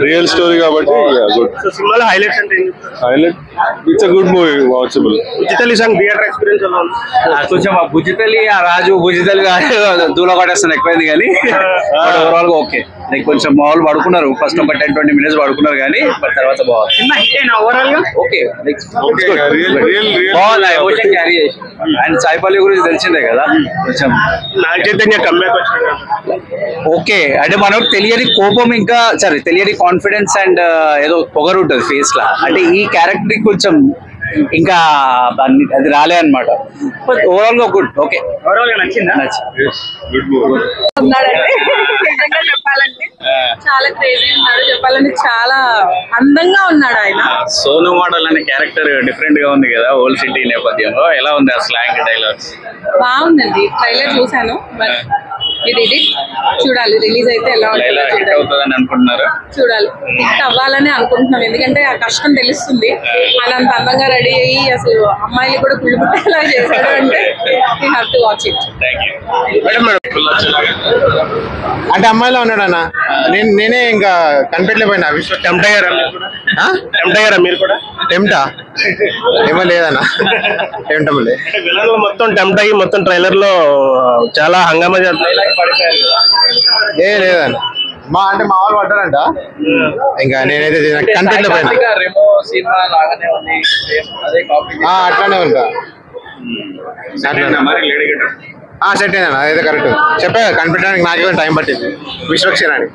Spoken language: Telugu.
రియల్ స్టోరీ కాబట్టి గుడ్. సినిమాలో హైలైట్స్ అంటే highlight it's a good movie, watchable. Bujji Thalli song theatre experience ఎలా ఉంది? కొంచెం ఆ బుజ్జితల్లి ఆ రాజు బుజ్జితల్లి దూల కొట్టేస్తాను ఎక్కువైంది కానీ ఓవరాల్ గా ఓకే. లైక్ కొంచెం మామూలు పడుకున్నారు, ఫస్ట్ ఒక 10-20 minutes పడుకున్నారు కానీ తర్వాత బాగుంది. సినిమా హిట్ అయినా ఓవరాల్ గా ఓకే బాగుంది, ఎమోషన్ క్యారీ చేసి. అండ్ సాయిపల్లి గురించి తెలిసిందే కదా, కొంచెం నాగ చైతన్య కమ్బ్యాక్ వచ్చింది. ఓకే అంటే మనకు తెలియని కోపం ఇంకా సరే తెలియని కాన్ఫిడెన్స్ అండ్ ఏదో పొగరు ఉంటుంది ఫేస్ లా, అంటే ఈ క్యారెక్టర్ కొంచెం ఇంకా అది రాలే అనమాట. బట్ ఓవరాల్ గా గుడ్, ఓకే. ఓవరాల్ గా నచ్చిందా? Good movie. నిజంగా చెప్పాలంటే చాలా క్రేజీ ఉన్నాడు, చెప్పాలంటే చాలా అందంగా ఉన్నాడు ఆయన. సోను మోడల్ అనే క్యారెక్టర్ డిఫరెంట్ గా ఉంది కదా ఓల్డ్ సిటీ నేపథ్యంలో, ఎలా ఉంది ఆ స్లాంగ్ డైలాగ్స్? బాగుందండి, ట్రైలర్ చూసాను. బట్ ఇది చూడాలి, రిలీజ్ అయితే ఎలా అవుతుందని అనుకుంటున్నారు? చూడాలి, హిట్ అవ్వాలని అనుకుంటున్నాం. ఎందుకంటే ఆ కష్టం తెలుస్తుంది. ఆయన అంత అందంగా రెడీ అయ్యి అసలు అమ్మాయిలు కూడా కుళ్ళు పుట్టేలా చేశాడు అంటే we have to watch it. అంటే అమ్మాయిలో ఉన్నాడు అన్న, నేనే ఇంకా కనిపెట్టలేకపోయినా. టెంప్ట్ అయ్యారా మీరు కూడా? టెంప్టా ఏమో లేదన్నా, టెంప్టబుల్. విలన్ లో మొత్తం టెంప్ట్ అయ్యి మొత్తం ట్రైలర్ లో చాలా హంగామా చేస్తారు. ఏ లేదన్న, అంటే మా వాళ్ళు పడ్డారంట. ఇంకా నేనైతే కనిపెట్టలేకపోయినా. అట్లానే ఉంటా. సెట్ అయిందన్న, అదైతే కరెక్ట్ చెప్పా. కనిపెట్టడానికి నాకే టైం పట్టింది విశ్వక్షరానికి.